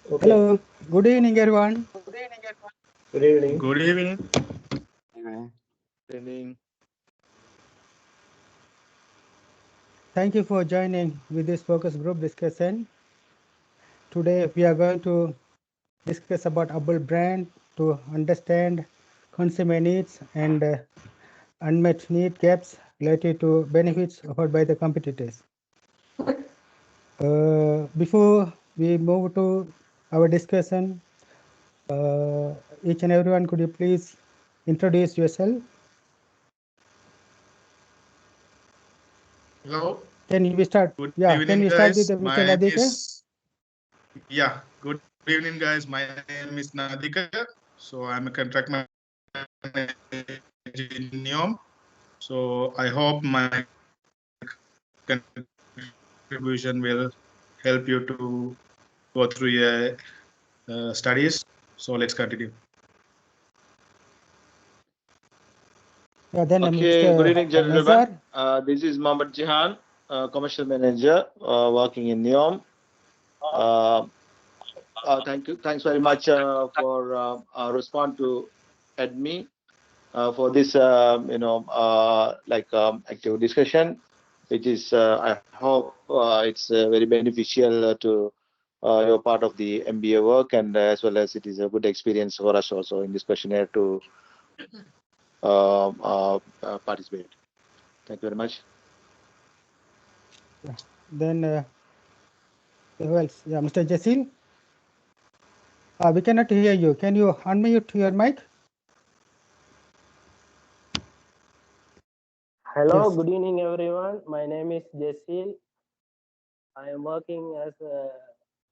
Okay. Hello, good evening, everyone. Good evening. Good evening. Good evening. Thank you for joining with this focus group discussion. Today, we are going to discuss about Apple brand to understand consumer needs and unmet need gaps related to benefits offered by the competitors. Before we move to our discussion, each and everyone, could you please introduce yourself? Hello. Can we start? Good Yeah, evening, can we start guys. with My Mr. name Nadika? is Good evening, guys. My name is Nadika. So I'm a contract manager in NEOM. So I hope my contribution will help you to go through your studies. So let's continue. Yeah, then Okay, good evening, Mr. gentlemen. Nazar. This is Mohamed Jihan, commercial manager working in NEOM. Thank you. Thanks very much for respond to ADME for this, active discussion, which is, I hope it's very beneficial to your part of the MBA work, and as well as it is a good experience for us also in this questionnaire to participate. Thank you very much. Then who else? Yeah, Mr. Jasil. We cannot hear you. Can you unmute your mic? Hello, Yes. good evening, everyone. My name is Jasil. I am working as a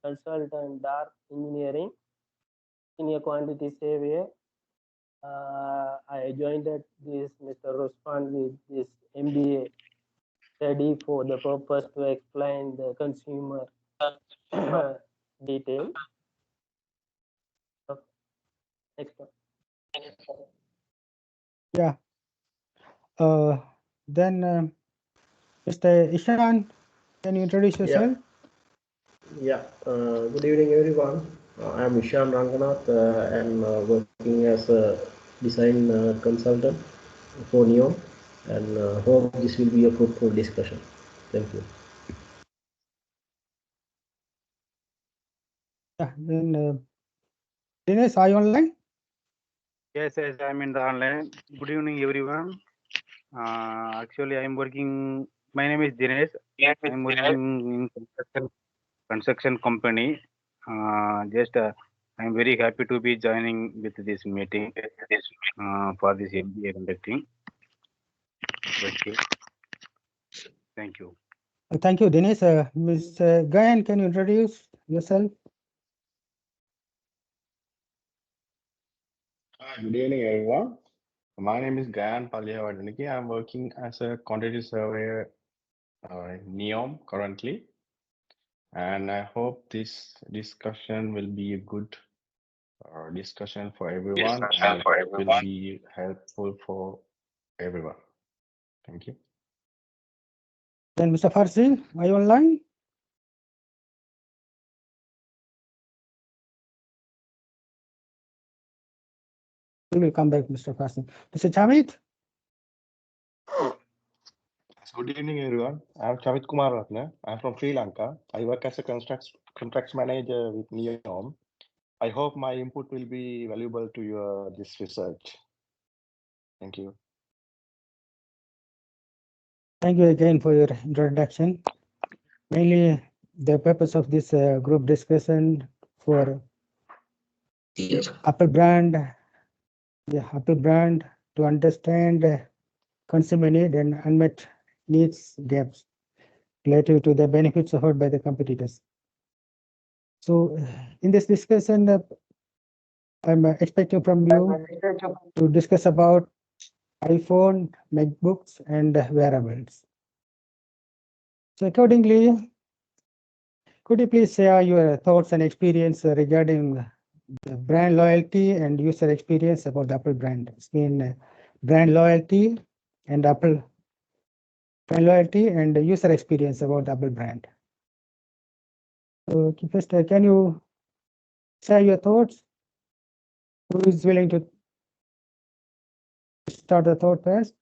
consultant DAR engineering in a quantity survey. I joined this Mr. Rusfan with this MBA study for the purpose to explain the consumer detail. Next one. Yeah. Then Mr. Ishan, can you introduce yourself? Good evening, everyone. I am Ishan Ranganath. I am working as a design consultant for NEOM, and hope this will be a fruitful discussion. Thank you. Yeah. Then Dinesh, are you online? Yes, I'm in the online. Good evening, everyone. Actually, I'm working. My name is Dinesh. I'm working in construction company. I'm very happy to be joining with this meeting for this MBA conducting. Okay. Thank you. Thank you, Dinesh. Mr. Gayan, can you introduce yourself? Hi, good evening, everyone. My name is Gayan Palyawadaniki. I'm working as a quantity surveyor in NEOM currently. And I hope this discussion will be a good discussion for everyone and will be helpful for everyone. Thank you. Then Mr. Farsi, are you online? We will come back, Mr. Farsi. Mr. Chamit? Good evening, everyone. I'm Chavit Kumar Ratna. I'm from Sri Lanka. I work as a contracts manager with NEOM. I hope my input will be valuable to your this research. Thank you. Thank you again for your introduction. Mainly, the purpose of this group discussion for Apple brand, to understand consumer need and unmet needs gaps related to the benefits offered by the competitors. So, in this discussion, I'm expecting from you to discuss about iPhone, MacBooks, and wearables. So, accordingly, could you please share your thoughts and experience regarding the brand loyalty and user experience about the Apple brand? It's been brand loyalty and user experience about the Apple brand. So first, can you share your thoughts? Who is willing to start the thought first?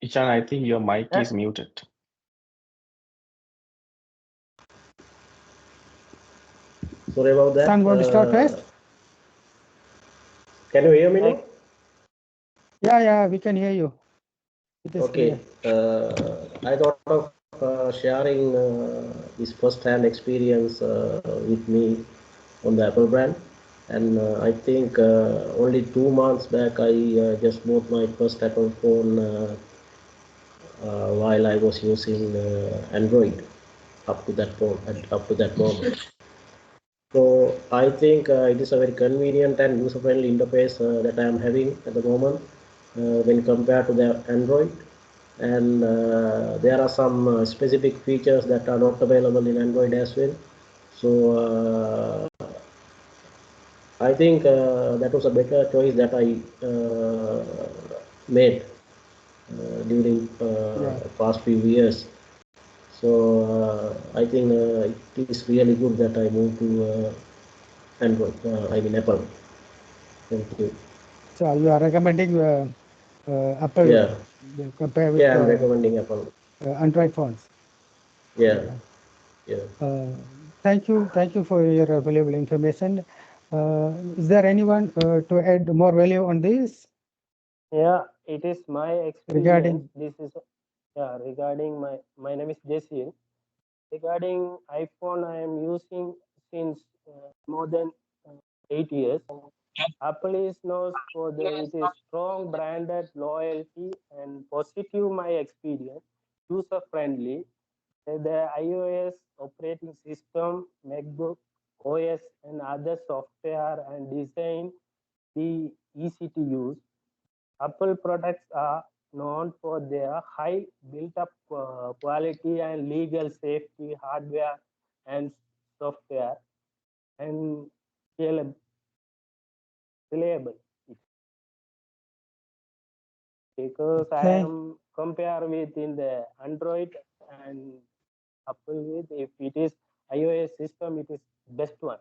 Ishan, I think your mic is muted. Sorry about that. Ishan, want to start first? Can you hear me now? Yeah, we can hear you. It is Okay. I thought of sharing this first-hand experience with me on the Apple brand. And I think only 2 months back, I just bought my first Apple phone while I was using Android up to that moment. So I think it is a very convenient and user-friendly interface that I am having at the moment when compared to the Android. And there are some specific features that are not available in Android as well. So I think that was a better choice that I made during past few years. So I think it is really good that I moved to Android. I mean Apple. Thank you. So you are recommending Apple Yeah. compared with Yeah, I'm recommending Apple. Android phones. Yeah. Thank you for your valuable information. Is there anyone to add more value on this? Yeah, it is my experience. Regarding This is regarding my name is Jesse. Regarding iPhone, I am using since more than 8 years. Apple is known for its strong branded loyalty and positive my experience, user friendly. The iOS operating system, MacBook OS, and other software and design be easy to use. Apple products are known for their high built-up quality and legal safety hardware and software and reliable. Because I am compare with in the Android and Apple with if it is iOS system, it is best one.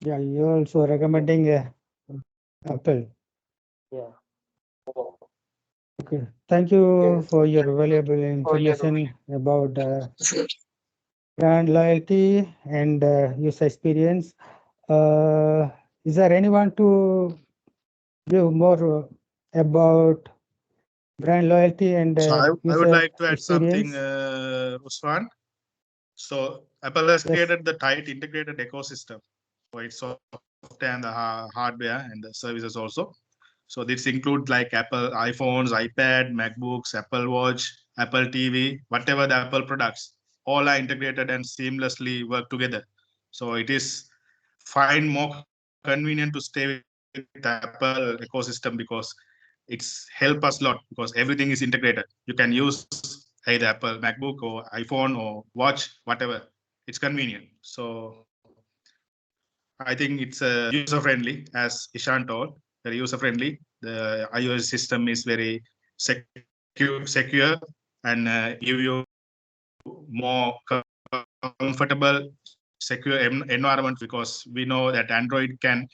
Yeah, you also recommending Apple. Yeah. Okay, thank you for your valuable information about brand loyalty and user experience. Is there anyone to give more about brand loyalty and So I user would like to add something, experience? Rusfan. So Apple has created the tight integrated ecosystem for its software and the hardware and the services also. So this includes like Apple iPhones, iPad, MacBooks, Apple Watch, Apple TV, whatever the Apple products, all are integrated and seamlessly work together. So it is find more convenient to stay with Apple ecosystem because it's help us a lot because everything is integrated. You can use either Apple MacBook or iPhone or watch, whatever. It's convenient. So I think it's user friendly, as Ishan told, very user friendly. The iOS system is very secure and give you more comfortable, secure environment because we know that Android can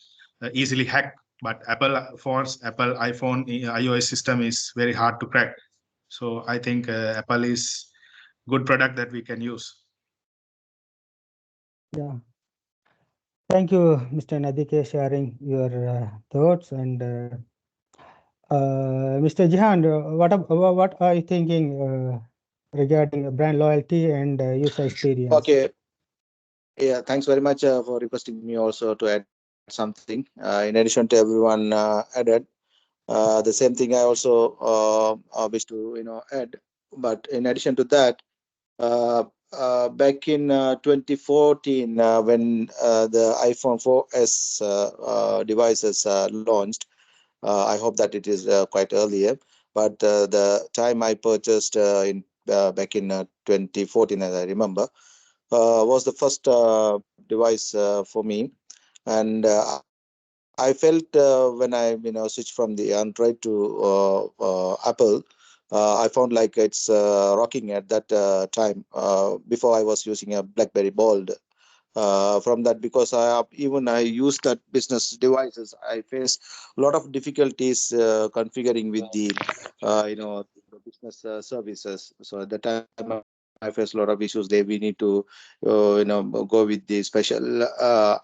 easily hack, but Apple phones, Apple iPhone, iOS system is very hard to crack. So I think Apple is good product that we can use. Yeah. Thank you, Mr. Nadike, sharing your thoughts. And Mr. Jihan, what are you thinking regarding brand loyalty and user experience? Okay. Yeah, thanks very much for requesting me also to add something. In addition to everyone added, the same thing I also wish to add. But in addition to that, back in 2014, when the iPhone 4S devices launched, I hope that it is quite earlier. But the time I purchased back in 2014, as I remember, was the first device for me, and I felt when I switched from the Android to Apple, I found like it's rocking at that time. Before I was using a BlackBerry Bold. From that, because I use that business devices, I face a lot of difficulties configuring with the the business services. So at that time I face a lot of issues there. We need to go with the special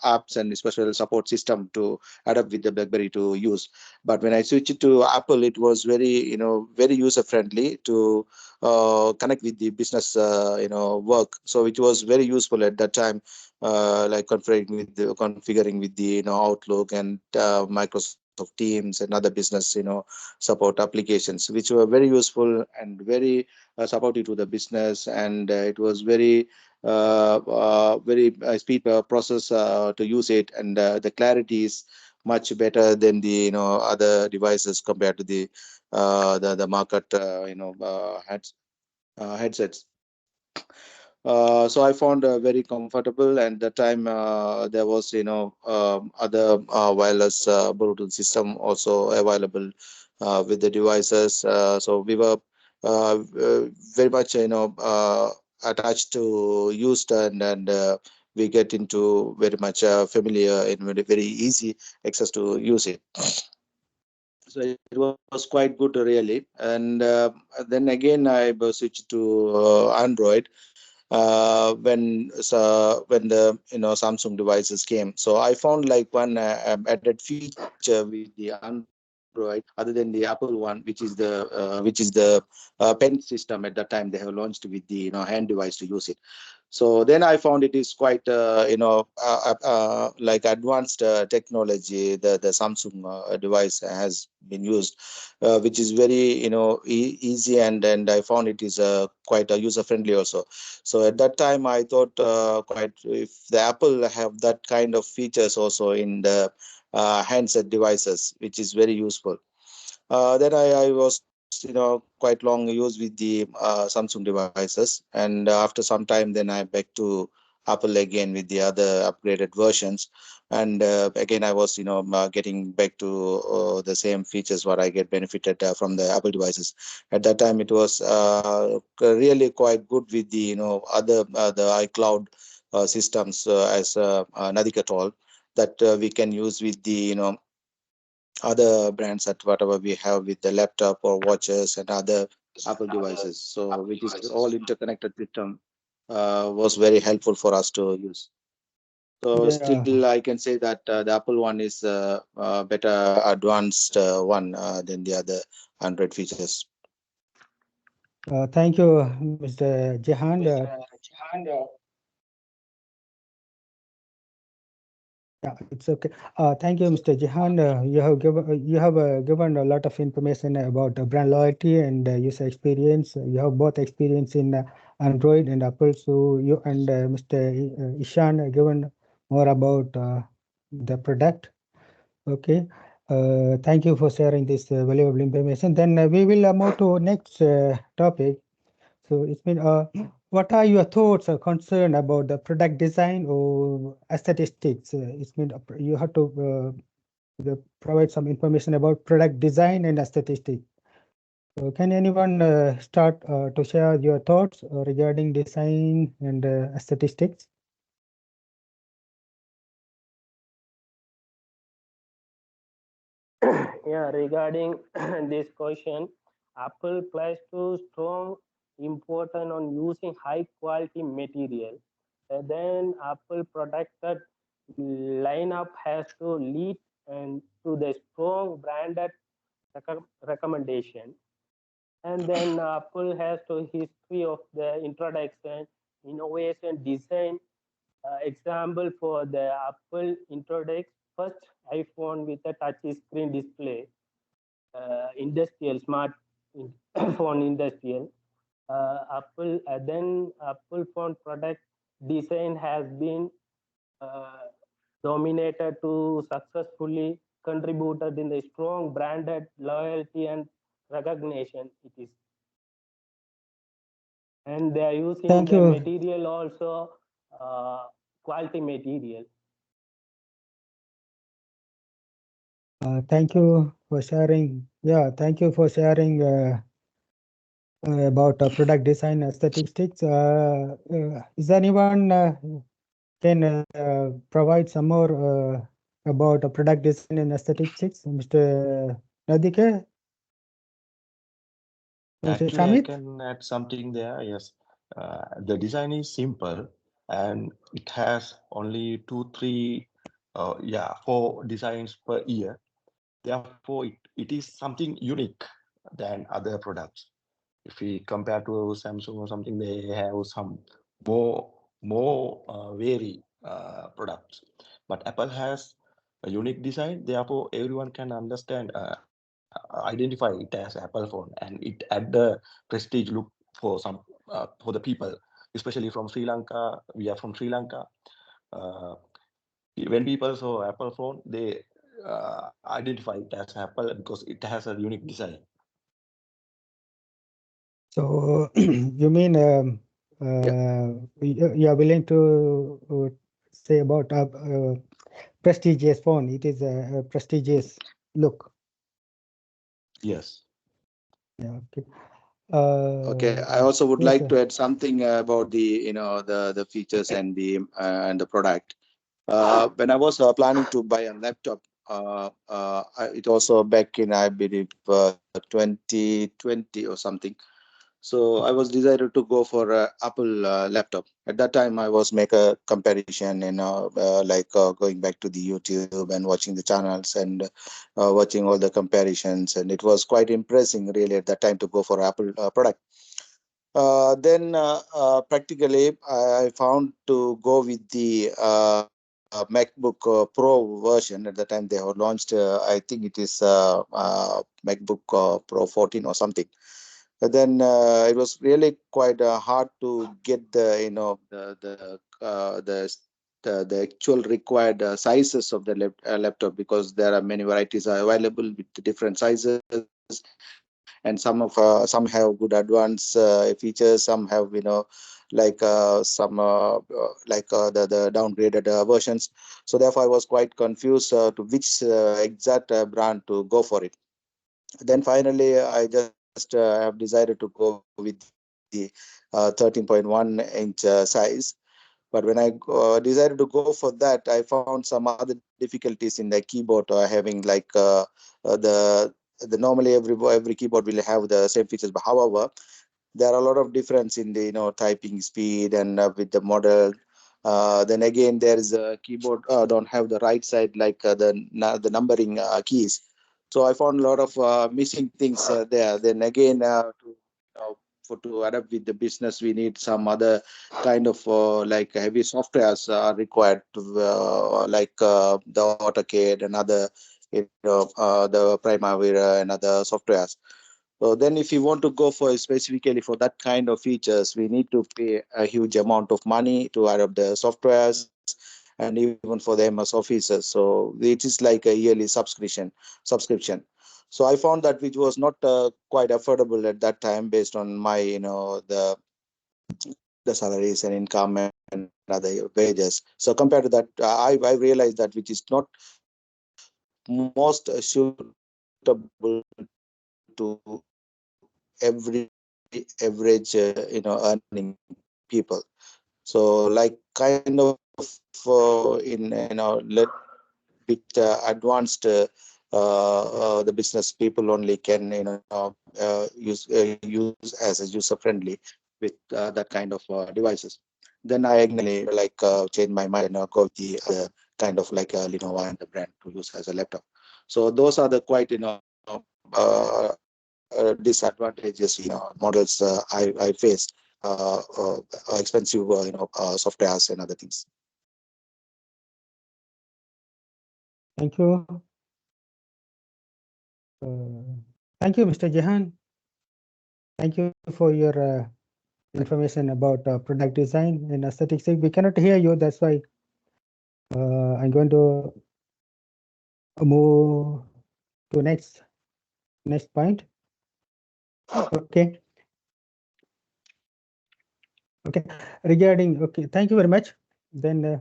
apps and special support system to adapt with the BlackBerry to use. But when I switched it to Apple, it was very very user friendly to connect with the business work. So it was very useful at that time, like configuring with the Outlook and Microsoft Teams and other business support applications, which were very useful and very supportive to the business. And it was very speed process to use it, and the clarity is much better than the other devices compared to the market headsets. So I found very comfortable, and the time there was other wireless Bluetooth system also available with the devices. So we were very much attached to used, and we get into very much familiar and very easy access to use it. So it was quite good really. And then again I switched to Android when the Samsung devices came. So I found like one added feature with the Android other than the Apple one, which is the pen system. At that time they have launched with the hand device to use it. So then I found it is quite like advanced technology. The Samsung device has been used, which is very easy, and I found it is quite user friendly also. So at that time I thought quite, if the Apple have that kind of features also in the handset devices, which is very useful. Then I was quite long used with the Samsung devices, and after some time then I back to Apple again with the other upgraded versions. And again I was getting back to the same features what I get benefited from the Apple devices. At that time it was really quite good with the other the iCloud systems, as nothing at all, that we can use with the other brands at whatever we have with the laptop or watches and other Apple devices. So which is all interconnected system, was very helpful for us to use. So Yeah. still I can say that the Apple one is better advanced one than the other Android features. Thank you, Mr. Jehan. Yeah, it's okay. Thank you, Mr. Jehan. You have given a lot of information about brand loyalty and user experience. You have both experience in Android and Apple. So you and Mr. Ishan given more about the product. Okay. Thank you for sharing this valuable information. Then we will move to next topic. So it's been what are your thoughts or concern about the product design or statistics? It's been you have to provide some information about product design and statistics. So can anyone start to share your thoughts regarding design and statistics? Yeah, regarding this question, Apple places too strong importance on using high quality material. Then Apple protected lineup has to lead and to the strong branded recommendation. And then Apple has to history of the introduction, innovation, design. Example for the Apple introduced first iPhone with a touch screen display, industrial smart phone industrial. Then Apple phone product design has been uh, dominated to successfully contributed in the strong branded loyalty and recognition it is. And they are using Thank the you. material also, uh, quality material. Thank you for sharing. Yeah, thank you for sharing about product design statistics. Is anyone can provide some more about product design and statistics, Mr. Nadike? Mr. Actually, I Shamit? can add something there. Yes, the design is simple and it has only 4 designs per year. Therefore, it is something unique than other products. If we compare to Samsung or something, they have some more vary products. But Apple has a unique design. Therefore, everyone can understand, identify it as Apple phone, and it add the prestige look for the people, especially from Sri Lanka. We are from Sri Lanka. Uh, when people saw Apple phone, they identify it as Apple because it has a unique design. So you mean you are willing to say about a prestigious phone? It is a prestigious look. Yes. Yeah. Okay. Okay, I also would yes, like to add something about the the features and the product. When I was planning to buy a laptop, it also back in, I believe, 2020 or something. So I was decided to go for a Apple laptop. At that time, I was make a comparison, going back to the YouTube and watching the channels and watching all the comparisons, and it was quite impressing really at that time to go for Apple product. Then practically I found to go with the MacBook Pro version. At the time they have launched, I think it is MacBook Pro 14 or something. But then it was really quite hard to get the the actual required sizes of the laptop, because there are many varieties are available with different sizes, and some have good advanced features, some have the downgraded versions. So therefore I was quite confused to which exact brand to go for it. Then finally I just have decided to go with the 13.1 inch size. But when I decided to go for that, I found some other difficulties in the keyboard, having the normally every keyboard will have the same features. But however, there are a lot of difference in the typing speed and with the model. Then again, there is a keyboard don't have the right side like the numbering keys. So I found a lot of missing things there. Then again, to adapt with the business, we need some other kind of like heavy softwares are required to the AutoCAD and other the Primavera and other softwares. So then if you want to go for specifically for that kind of features, we need to pay a huge amount of money to adopt the softwares and even for the MS officers. So it is like a yearly subscription. So I found that which was not quite affordable at that time based on my the salaries and income and other wages. So compared to that, I realized that which is not most suitable to every average earning people. So like kind of advanced the business people only can use as a user friendly with that kind of devices. Then I again change my mind and go with the other kind of like Lenovo and the brand to use as a laptop. So those are the quite disadvantages models I face, expensive softwares and other things. thank you. Thank you, Mr. Jahan. Thank you for your information about product design and aesthetics. We cannot hear you, that's why I'm going to move to next point. Okay. Okay. Regarding, okay, thank you very much. Then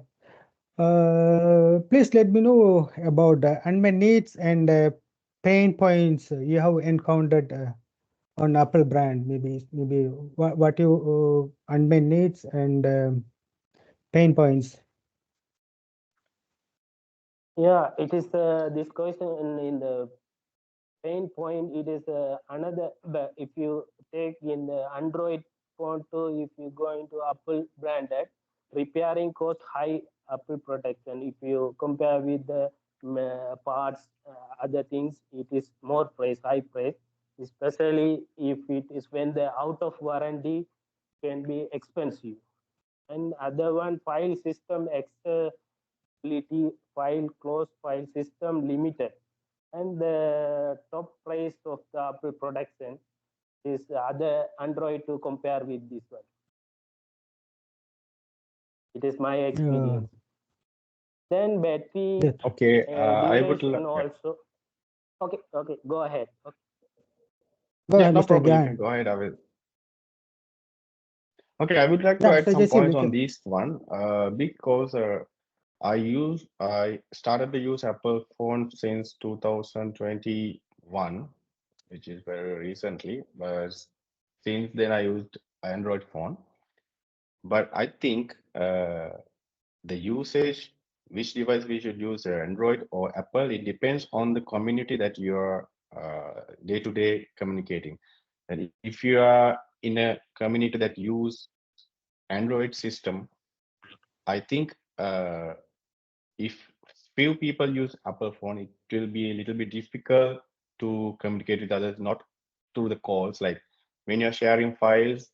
Please let me know about unmet needs and pain points you have encountered on Apple brand. Maybe what you unmet needs and pain points. Yeah, it is this question in the pain point. It is another. If you take in the Android phone too, if you go into Apple branded, repairing cost high Apple protection. If you compare with the parts, other things, it is more price, high price. Especially if it is when the out of warranty can be expensive. And other one, file system accessibility, file closed file system limited, and the top price of the Apple production is other Android to compare with this one. It is my experience. Then battery Yeah. Okay, I would duration like. also. Okay, go ahead. Okay. Go Yeah, ahead, no Mr. problem. You can Gan. go ahead. I will. Okay, I would like to Yeah, add Mr. some Jasim, points you on can. this one. Because I started to use Apple phone since 2021, which is very recently. But since then, I used Android phone. But I think the usage, which device we should use, Android or Apple, it depends on the community that you're day-to-day communicating. And if you are in a community that use Android system, I think if few people use Apple phone, it will be a little bit difficult to communicate with others, not through the calls. Like when you're sharing files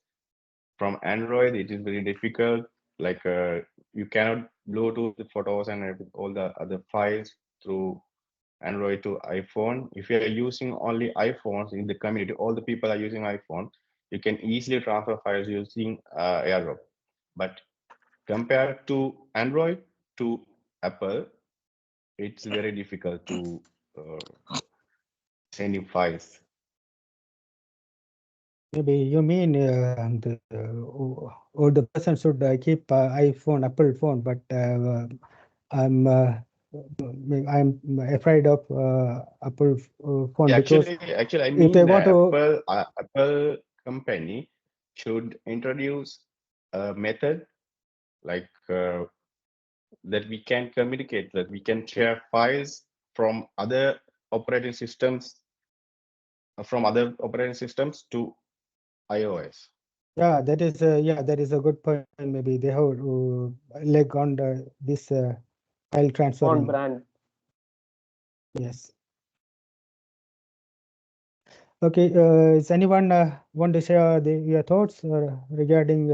from Android, it is very difficult. Like you cannot Bluetooth the photos and all the other files through Android to iPhone. If you are using only iPhones in the community, all the people are using iPhone, you can easily transfer files using AirDrop. But compared to Android to Apple, it's very difficult to sending files. Maybe you mean or the person should keep iPhone, Apple phone, but I'm afraid of Apple phone Yeah, because actually, I if they mean want to, Apple company should introduce a method like that we can communicate, that we can share files from other operating systems, to iOS. that is a good point. Maybe they have leg on this file Phone transferring. brand. Yes. Okay. Is anyone want to share your thoughts regarding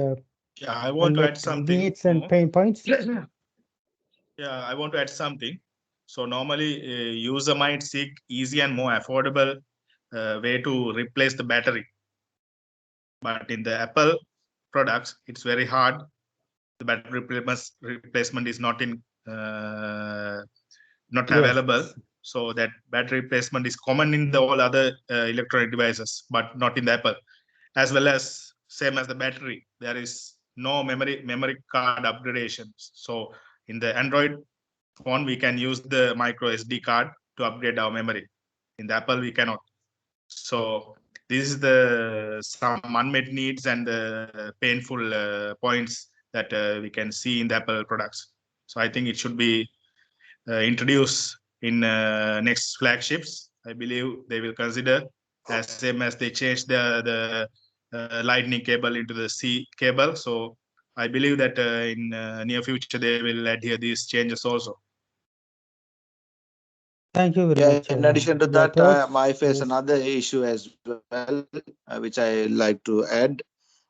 Yeah, I want to add unmet something needs and more. pain points? Yeah, I want to add something. So normally, user might seek easy and more affordable way to replace the battery. But in the Apple products, it's very hard. The battery replacement is not available. Yes. So that battery replacement is common in the all other electronic devices, but not in the Apple. As well as same as the battery, there is no memory card upgradation. So in the Android phone, we can use the micro SD card to upgrade our memory. In the Apple, we cannot. So this is the some unmet needs and the painful points that we can see in the Apple products. So I think it should be introduced in next flagships. I believe they will consider as same as they change the lightning cable into the C cable. So I believe that in near future they will adhere these changes also. Thank you very Yeah, much. in addition to Your that, thoughts? I face Yes. another issue as well, which I like to add.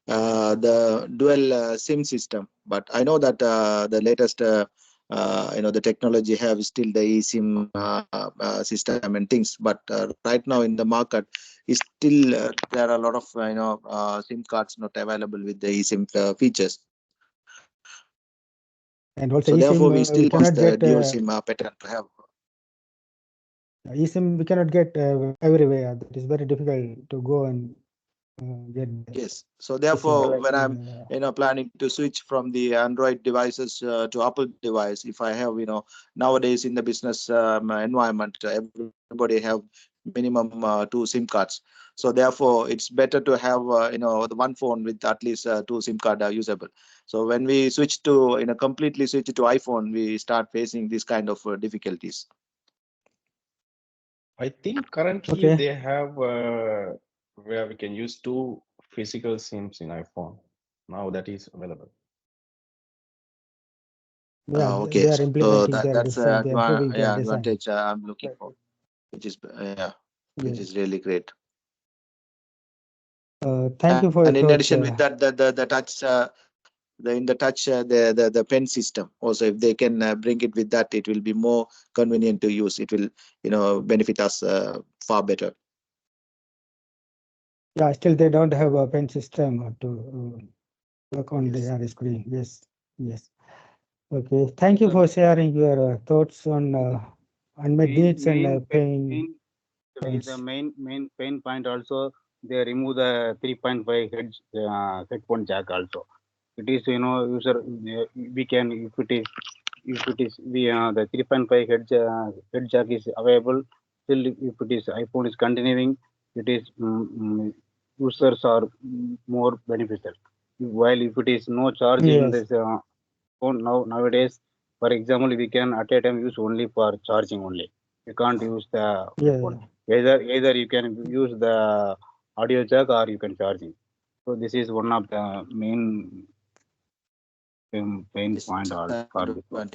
The dual SIM system. But I know that the latest, the technology have still the eSIM system and things. But right now in the market, is still there are a lot of SIM cards not available with the eSIM features. And also So therefore, we eSIM still we want cannot the get dual SIM pattern to have. eSIM we cannot get everywhere. That is very difficult to go and get Yes. So therefore, Like, when I'm planning to switch from the Android devices to Apple device, if I have nowadays in the business environment, everybody have minimum 2 SIM cards. So therefore, it's better to have the one phone with at least 2 SIM card usable. So when we switch to completely switch to iPhone, we start facing this kind of difficulties. I think currently Okay. they have where we can use 2 physical SIMs in iPhone. Now that is available. Yeah, Okay. they are So implementing their that's design. They're improving their design. advantage I'm looking for, which is which is really great. Thank you for your And in thoughts. addition with that, the touch, the pen system also, if they can bring it with that, it will be more convenient to use. It will benefit us far better. Yeah, still they don't have a pen system to work on the screen. Yes, yes. Okay, thank you for sharing your thoughts on unmet needs and pain points. The main pain point also, they remove the 3.5 headphone jack also. It is user we can, if it is the 3.5 head jack is available. Still, if it is iPhone is continuing, it is users are more beneficial. While if it is no charge in Yes. this phone nowadays, for example, we can at a time use only for charging only. You can't use the phone. Either you can use the audio jack or you can charging. So this is one of the main pain point for this one.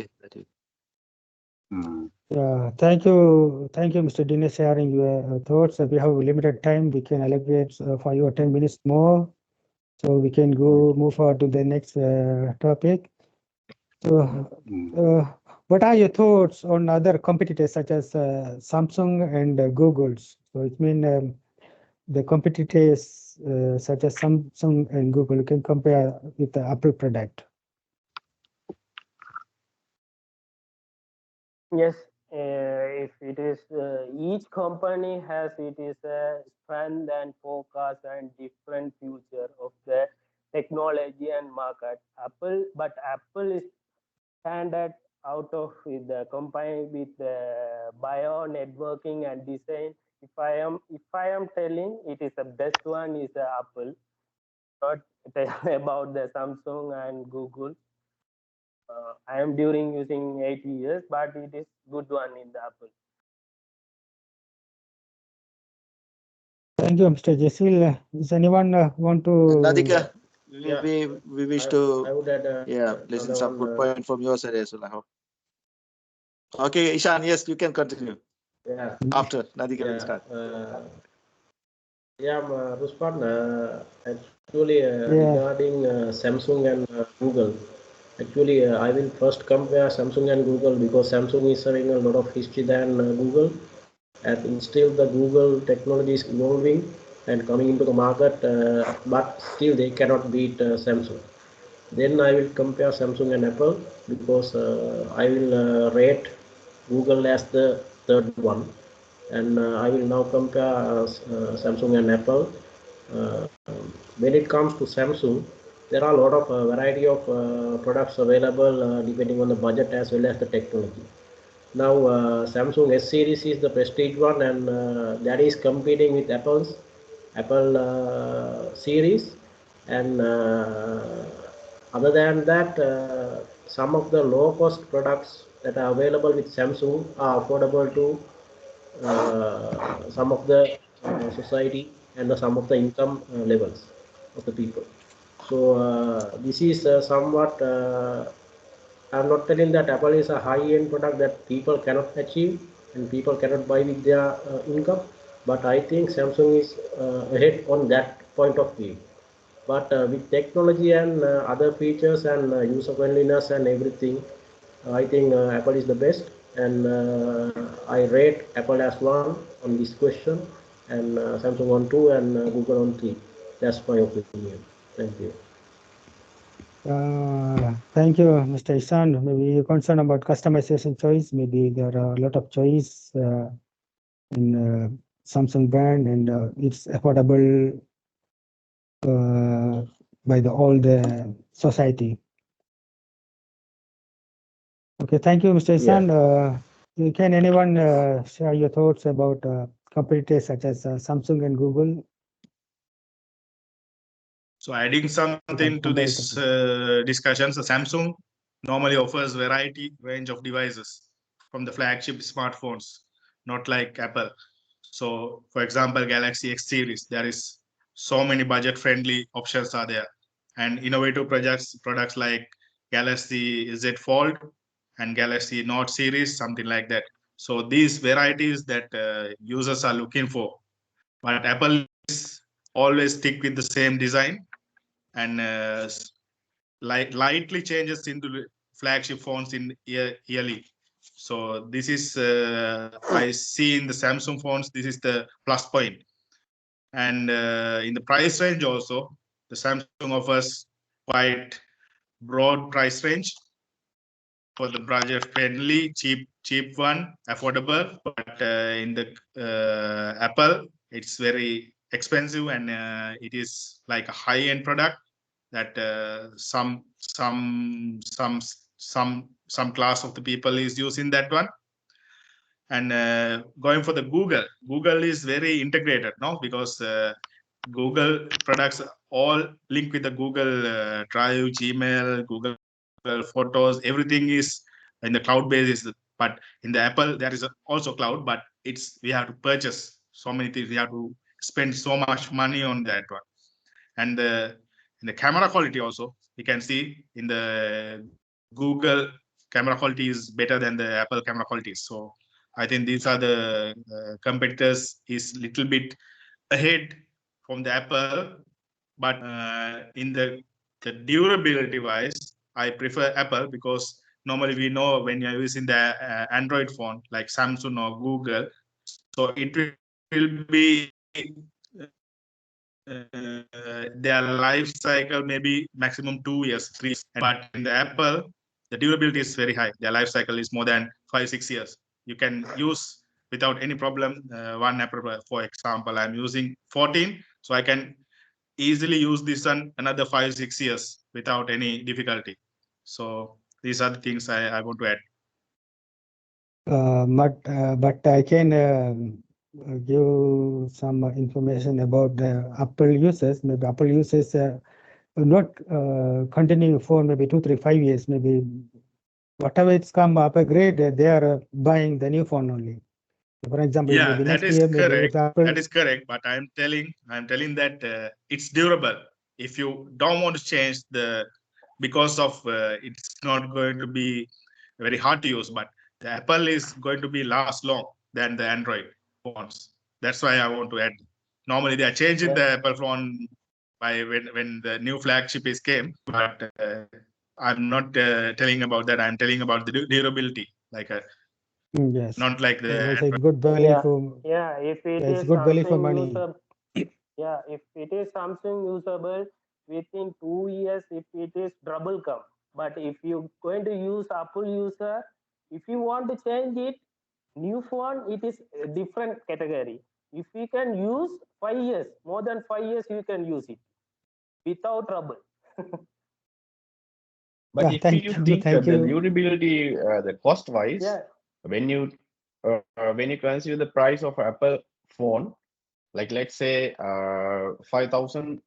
Yeah, thank you, Mr. Dinesh, sharing your thoughts. We have limited time. We can elaborate 5 or 10 minutes more, so we can move forward to the next topic. So, what are your thoughts on other competitors such as Samsung and Google? So it means the competitors such as Samsung and Google can compare with the Apple product. yes, if it is each company has it is a strength and focus and different future of the technology and market. Apple is standard out of with the combined with the bio networking and design. If I am telling it is the best one is Apple, not about the Samsung and Google. I am during using 8 years, but it is good one in the Apple. Thank you, Mr. Jasil. Does anyone want to? Nadika, Yeah. we wish I to would add listen another some good one. point from your side as well, I hope. Okay, Ishan, yes, you can continue. Yeah. After Nadika will Yeah. start. Ruspan, actually regarding Samsung and Google, actually I will first compare Samsung and Google because Samsung is having a lot of history than Google, and still the Google technology is evolving and coming into the market, but still they cannot beat Samsung. Then I will compare Samsung and Apple because I will rate Google as the third one, and I will now compare Samsung and Apple. When it comes to Samsung, there are a lot of variety of products available depending on the budget as well as the technology. Now Samsung S series is the prestige one, and that is competing with Apple series, and other than that, some of the low cost products that are available with Samsung are affordable to some of the society and some of the income levels of the people. So this is somewhat I'm not telling that Apple is a high-end product that people cannot achieve and people cannot buy with their income, but I think Samsung is ahead on that point of view. But with technology and other features and user friendliness and everything, I think Apple is the best, and I rate Apple as one on this question, and Samsung on two, and Google on three. That's my opinion. Thank you. Thank you, Mr. Ishan. Maybe you're concerned about customization choice. Maybe there are a lot of choice in Samsung brand, and it's affordable by the all the society. Okay, thank you, Mr. Isan. Can anyone share your thoughts about competitors such as Samsung and Google? So adding something to this discussion, so Samsung normally offers variety range of devices from the flagship smartphones, not like Apple. So for example, Galaxy X series, there is so many budget-friendly options are there, and innovative products like Galaxy Z Fold and Galaxy Note series, something like that. So these varieties that users are looking for, but Apple is always stick with the same design and lightly changes into the flagship phones in yearly. So this is I see in the Samsung phones. This is the plus point, and in the price range also, the Samsung offers quite broad price range for the budget friendly, cheap one, affordable. But in the Apple, it's very expensive and it is like a high end product that some class of the people is using that one. And going for the Google is very integrated, no, because Google products all linked with the Google Drive, Gmail, Google Photos, everything is in the cloud basis. But in the Apple, there is also cloud, but we have to purchase so many things. We have to spend so much money on that one. And in the camera quality also, we can see in the Google camera quality is better than the Apple camera quality. So I think these are the competitors is little bit ahead from the Apple, but in the durability wise, I prefer Apple because normally we know when you're using the Android phone like Samsung or Google, so it will be their life cycle maybe maximum 2 years, 3 years. But in the Apple, the durability is very high. Their life cycle is more than 5-6 years. You can use without any problem. One Apple, for example, I'm using 14, so I can easily use this one another 5-6 years without any difficulty. So these are the things I want to add. But I can give some information about the Apple users. Maybe Apple users not continuing for maybe 2, 3, 5 years. Maybe whatever it's come upgrade, they are buying the new phone only. For example, Yeah, maybe that next is year, correct. maybe Apple. That is correct. But I'm telling that it's durable. If you don't want to change because of it's not going to be very hard to use, but the Apple is going to be last long than the Android phones. That's why I want to add. Normally they are changing the Apple phone by when the new flagship is came, but I'm not telling about that. I'm telling about the durability, like Yes. not like the It's a good value for. Yeah, if it It's is good value for something money. usable, yeah, if it is something usable within 2 years, if it is trouble come. But if you're going to use Apple user, if you want to change it, new phone, it is a different category. If you can use 5 years, more than 5 years, you can use it without trouble. But if thank you you, think thank the you. durability, the cost wise, Yeah. when you consider the price of Apple phone, like let's say 5,000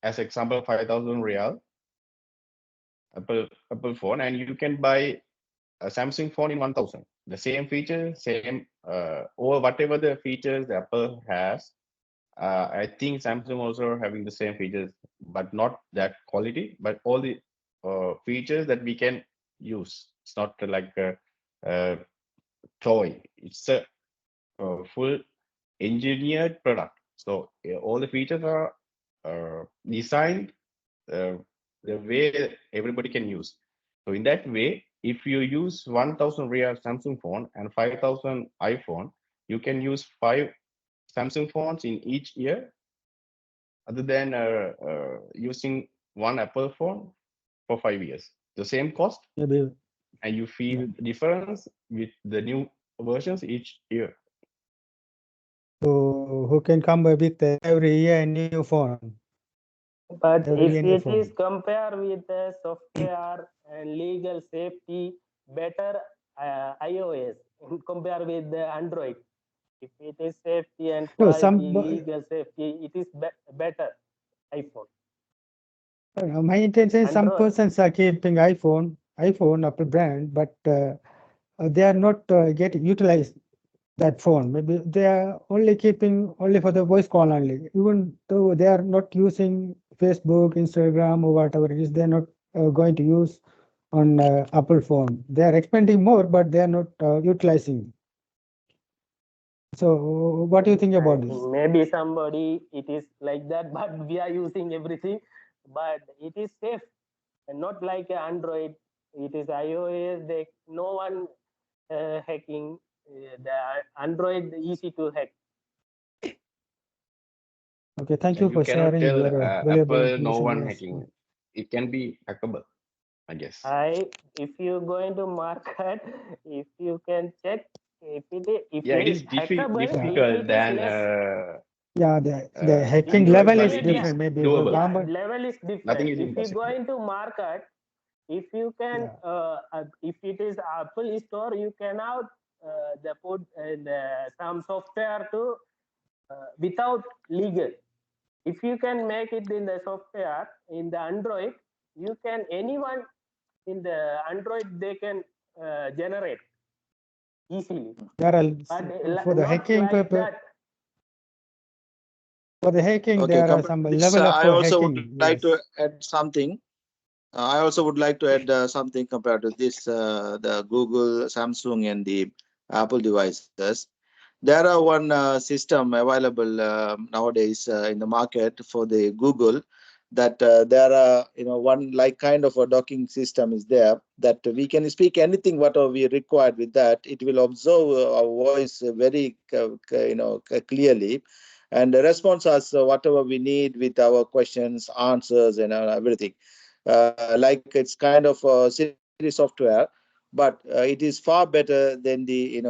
as example, 5,000 real Apple phone, and you can buy a Samsung phone in 1,000. The same feature, same or whatever the features the Apple has. I think Samsung also having the same features, but not that quality. But all the features that we can use. It's not like a toy. It's a full engineered product. So all the features are designed the way everybody can use. So in that way, if you use 1,000 real Samsung phone and 5,000 iPhone, you can use 5 Samsung phones in each year, other than using one Apple phone for 5 years. The same cost, Maybe. and you feel the difference with the new versions each year. So who can come with every year a new phone? But every if any it phone. is compared with the software and legal safety, better iOS compared with the Android. If it is safety and No, quality, legal safety, it is better iPhone. My intention is some Android. persons are keeping iPhone Apple brand, but they are not getting utilized that phone. Maybe they are only keeping only for the voice call only. Even though they are not using Facebook, Instagram, or whatever it is, they are not going to use on Apple phone. They are expanding more, but they are not utilizing. So, what do you think about this? Maybe somebody it is like that, but we are using everything. But it is safe and not like Android. It is iOS. No one hacking. The Android easy to hack. Okay, thank And you for cannot sharing tell your valuable Apple no information. one Yes. hacking. It can be hackable, I guess. If you go into market, if you can check if it is hackable, difficult than Yeah, the hacking Android, level but is it is different. Maybe doable. government. Level is Nothing different. is If you impossible. go into market, if you can, if it is Apple store, you cannot put some software to without legal. If you can make it in the software in the Android, you can anyone in the Android they can generate easily. There are for the Not hacking like purpose. that. For the hacking, Okay, there are some level of I also would hacking. like to Yes. add something. I also would like to add something compared to this, the Google, Samsung, and the Apple devices. There are one system available nowadays in the market for the Google that there are one like kind of a docking system is there that we can speak anything whatever we required with that. It will observe our voice very clearly and responds us whatever we need with our questions, answers, and everything. Like it's kind of a Siri software, but it is far better than the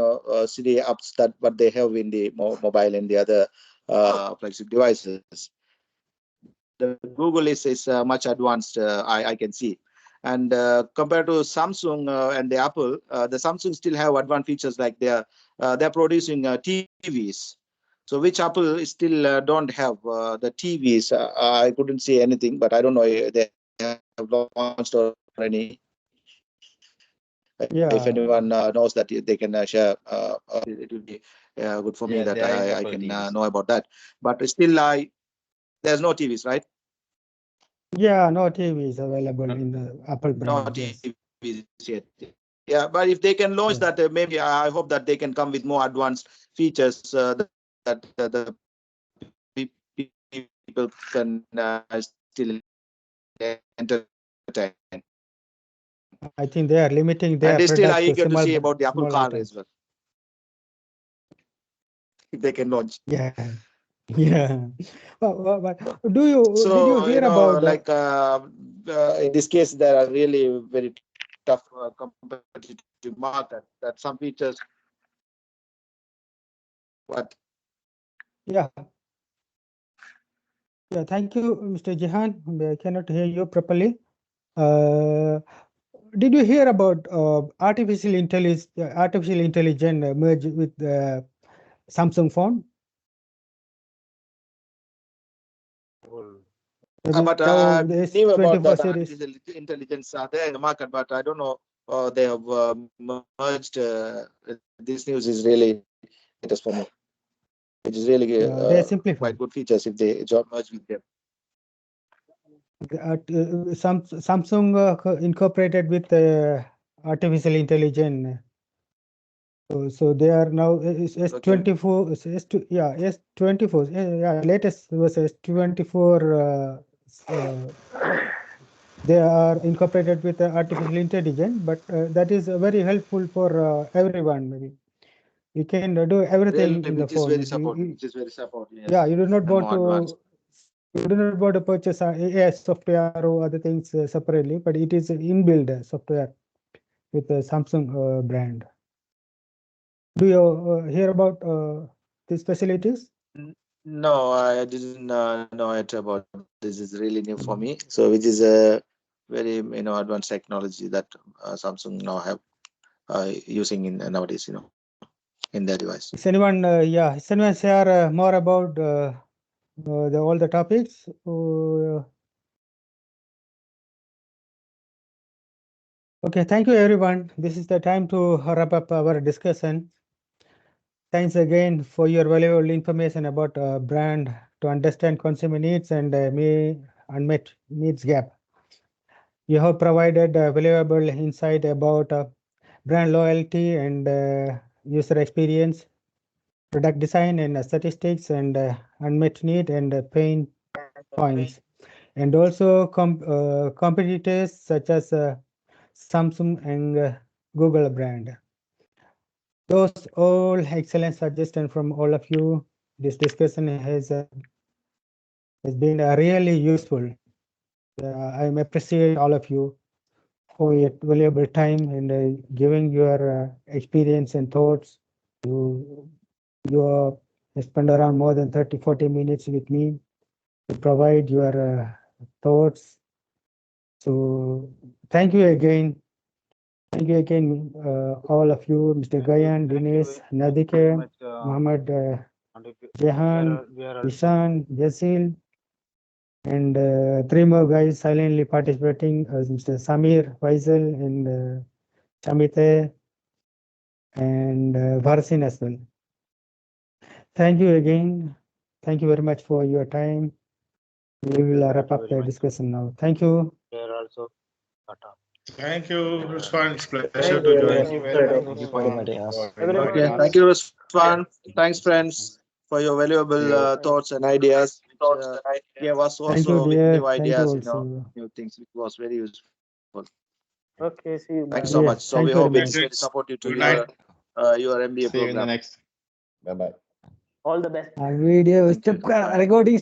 Siri apps that what they have in the mobile and the other flagship devices. The Google is much advanced, I can see. And compared to Samsung and the Apple, the Samsung still have advanced features like they're producing TVs. So which Apple still don't have the TVs. I couldn't see anything, but I don't know if they have launched or any. If anyone knows that they can share, it will be good for me that I can know about that. But still, there's no TVs, right? Yeah, no TV is available in the Apple brand. No TVs yet. Yeah, but if they can launch that, maybe I hope that they can come with more advanced features that the people can still entertain. I think they are limiting their And still, I product to eager to small, see about the Apple small car items. as well. If they can launch. Yeah, yeah. But did you hear about like in this case, there are really very tough competitive market that some features. What? Yeah. Yeah, thank you, Mr. Jihan. I cannot hear you properly. Did you hear about artificial intelligence merge with the Samsung phone? But Now I the knew about S24 that series. artificial intelligence are there in the market, but I don't know they have merged. This news is really latest for me. It is really They simplify. quite good features if they merge with them. Samsung incorporated with artificial intelligence. So they are now S24, S2, yeah, S24, yeah, latest was S24. They are incorporated with artificial intelligence, but that is very helpful for everyone. Maybe you can do everything Really, in the which is phone. very supportive. Which is very supportive. Yes. Yeah, you do not And want more advanced. to purchase AI software or other things separately, but it is inbuilt software with the Samsung brand. Do you hear about these facilities? No, I didn't know it about this. Is really new for me. So, which is a very advanced technology that Samsung now have using in nowadays, in their device. Is anyone, is anyone share more about all the topics? Okay, thank you everyone. This is the time to wrap up our discussion. Thanks again for your valuable information about brand to understand consumer needs and unmet needs gap. You have provided valuable insight about brand loyalty and user experience, product design and statistics and unmet need and pain points, and also competitors such as Samsung and Google brand. Those all excellent suggestions from all of you. This discussion has been really useful. I appreciate all of you for your valuable time and giving your experience and thoughts. You spend around more than 30-40 minutes with me to provide your thoughts. So thank you again. Thank you again, all of you, Mr. Gayan, Dinesh, Nadike, Mohammed, Jehan, Ishan, Jasil, and three more guys silently participating, Mr. Samir, Faisal, and Shamite, and Varsin as well. Thank you again. Thank you very much for your time. We will wrap up the discussion now. Thank you. There also. Thank you, Rusfan. It's pleasure Thank to you. join. Thank you. Thank you for inviting us. Everyone, Okay, thank you, Rusfan. Thanks, friends, for your valuable thoughts and ideas, which gave us Thank you, also with dear. new Thank you ideas, also. new things, which was very useful. okay, see you. Thanks Bye. so Yeah, much. So thank we you very hope it's much. very supportive to Good night. your MBA See you in the program. next. Bye bye. All the best. Video Thank you. step Bye. recording